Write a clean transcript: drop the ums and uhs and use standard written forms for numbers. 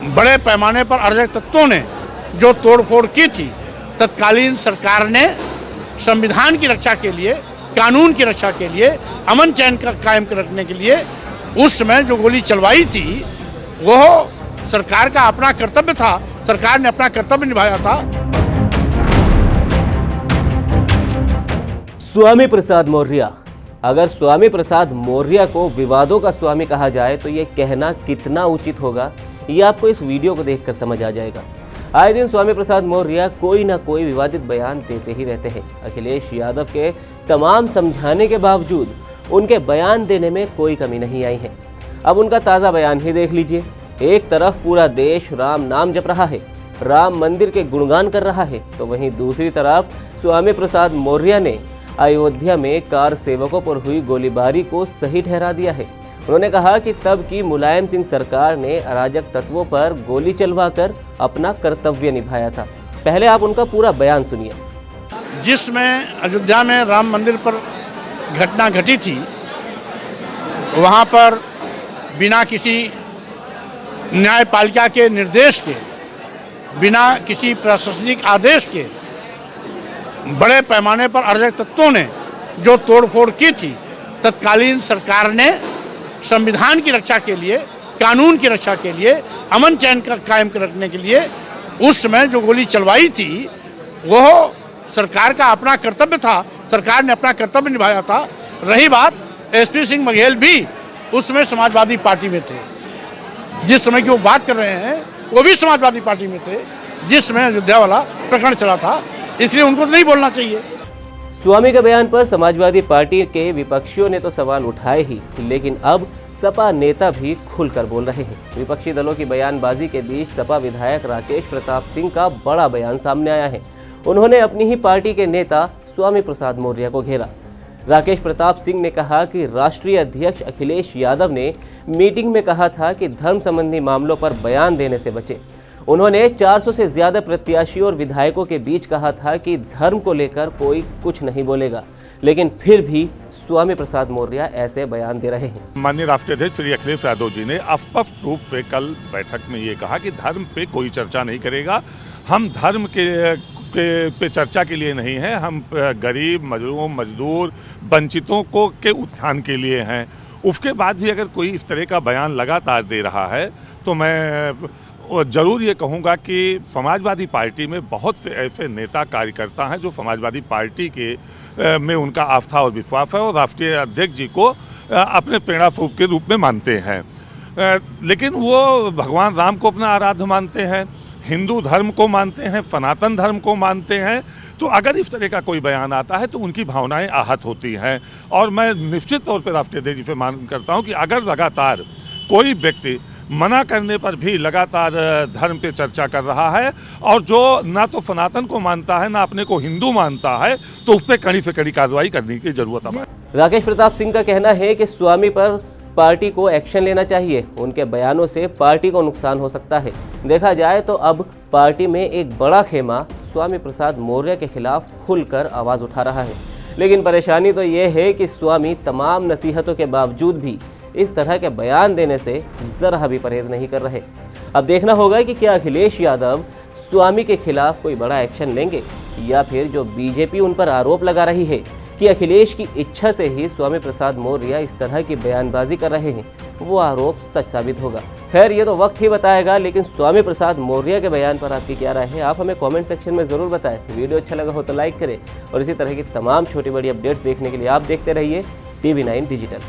बड़े पैमाने पर अराजक तत्वों ने जो तोड़फोड़ की थी, तत्कालीन सरकार ने संविधान की रक्षा के लिए, कानून की रक्षा के लिए, अमन चैन का कायम रखने के लिए उस समय जो गोली चलवाई थी, वह सरकार का अपना कर्तव्य था। सरकार ने अपना कर्तव्य निभाया था। स्वामी प्रसाद मौर्य, अगर स्वामी प्रसाद मौर्य को विवादों का स्वामी कहा जाए तो ये कहना कितना उचित होगा, ये आपको इस वीडियो को देखकर समझ आ जाएगा। आए दिन स्वामी प्रसाद मौर्य कोई ना कोई विवादित बयान देते ही रहते हैं। अखिलेश यादव के तमाम समझाने के बावजूद उनके बयान देने में कोई कमी नहीं आई है। अब उनका ताज़ा बयान ही देख लीजिए। एक तरफ पूरा देश राम नाम जप रहा है, राम मंदिर के गुणगान कर रहा है, तो वहीं दूसरी तरफ स्वामी प्रसाद मौर्य ने अयोध्या में कार सेवकों पर हुई गोलीबारी को सही ठहरा दिया है। उन्होंने कहा कि तब की मुलायम सिंह सरकार ने अराजक तत्वों पर गोली चलवाकर अपना कर्तव्य निभाया था। पहले आप उनका पूरा बयान सुनिए। जिसमें अयोध्या में राम मंदिर पर घटना घटी थी, वहाँ पर बिना किसी न्यायपालिका के निर्देश के, बिना किसी प्रशासनिक आदेश के बड़े पैमाने पर अराजक तत्वों ने जो तोड़फोड़ की थी, तत्कालीन सरकार ने संविधान की रक्षा के लिए, कानून की रक्षा के लिए, अमन चैन का कायम रखने के लिए उस समय जो गोली चलवाई थी, वह सरकार का अपना कर्तव्य था। सरकार ने अपना कर्तव्य निभाया था। रही बात एसपी सिंह बघेल भी उस समय समाजवादी पार्टी में थे। जिस समय की वो बात कर रहे हैं, वो भी समाजवादी पार्टी में थे जिस समय अयोध्या वाला प्रकरण चला था, इसलिए उनको तो नहीं बोलना चाहिए। स्वामी के बयान पर समाजवादी पार्टी के विपक्षियों ने तो सवाल उठाए ही, लेकिन अब सपा नेता भी खुलकर बोल रहे हैं। विपक्षी दलों की बयानबाजी के बीच सपा विधायक राकेश प्रताप सिंह का बड़ा बयान सामने आया है। उन्होंने अपनी ही पार्टी के नेता स्वामी प्रसाद मौर्य को घेरा। राकेश प्रताप सिंह ने कहा कि राष्ट्रीय अध्यक्ष अखिलेश यादव ने मीटिंग में कहा था कि धर्म संबंधी मामलों पर बयान देने से बचें। उन्होंने 400 से ज्यादा प्रत्याशियों और विधायकों के बीच कहा था कि धर्म को लेकर कोई कुछ नहीं बोलेगा, लेकिन फिर भी स्वामी प्रसाद मौर्य ऐसे बयान दे रहे हैं। माननीय राष्ट्रीय अध्यक्ष श्री अखिलेश यादव जी ने स्पष्ट रूप से कल बैठक में ये कहा कि धर्म पे कोई चर्चा नहीं करेगा। हम धर्म पे चर्चा के लिए नहीं है, हम गरीब, मजदूर, वंचितों के उत्थान के लिए हैं। उसके बाद भी अगर कोई इस तरह का बयान लगातार दे रहा है तो मैं ज़रूर ये कहूँगा कि समाजवादी पार्टी में बहुत से ऐसे नेता कार्यकर्ता हैं जो समाजवादी पार्टी के में उनका आस्था और विश्वास है और राष्ट्रीय अध्यक्ष जी को अपने प्रेरणा स्वरूप के रूप में मानते हैं, लेकिन वो भगवान राम को अपना आराध्य मानते हैं, हिंदू धर्म को मानते हैं, सनातन धर्म को मानते हैं। तो अगर इस तरह का कोई बयान आता है तो उनकी भावनाएं आहत होती हैं। और मैं निश्चित तौर पर राष्ट्रीय अध्यक्ष जी से मांग करता हूं कि अगर लगातार कोई व्यक्ति मना करने पर भी लगातार धर्म पे चर्चा कर रहा है और जो ना तो सनातन को मानता है ना अपने को हिंदू मानता है, तो उस पर कड़ी से कड़ी कार्रवाई करने की जरूरत है। राकेश प्रताप सिंह का कहना है कि स्वामी पर पार्टी को एक्शन लेना चाहिए। उनके बयानों से पार्टी को नुकसान हो सकता है। देखा जाए तो अब पार्टी में एक बड़ा खेमा स्वामी प्रसाद मौर्य के खिलाफ खुलकर आवाज़ उठा रहा है। लेकिन परेशानी तो ये है कि स्वामी तमाम नसीहतों के बावजूद भी इस तरह के बयान देने से ज़रा भी परहेज नहीं कर रहे। अब देखना होगा कि क्या अखिलेश यादव स्वामी के खिलाफ कोई बड़ा एक्शन लेंगे या फिर जो बीजेपी उन पर आरोप लगा रही है कि अखिलेश की इच्छा से ही स्वामी प्रसाद मौर्य इस तरह की बयानबाजी कर रहे हैं, वो आरोप सच साबित होगा। खैर, ये तो वक्त ही बताएगा, लेकिन स्वामी प्रसाद मौर्य के बयान पर आपकी क्या राय है, आप हमें कमेंट सेक्शन में ज़रूर बताएं। वीडियो अच्छा लगा हो तो लाइक करें और इसी तरह की तमाम छोटी बड़ी अपडेट्स देखने के लिए आप देखते रहिए TV9 डिजिटल।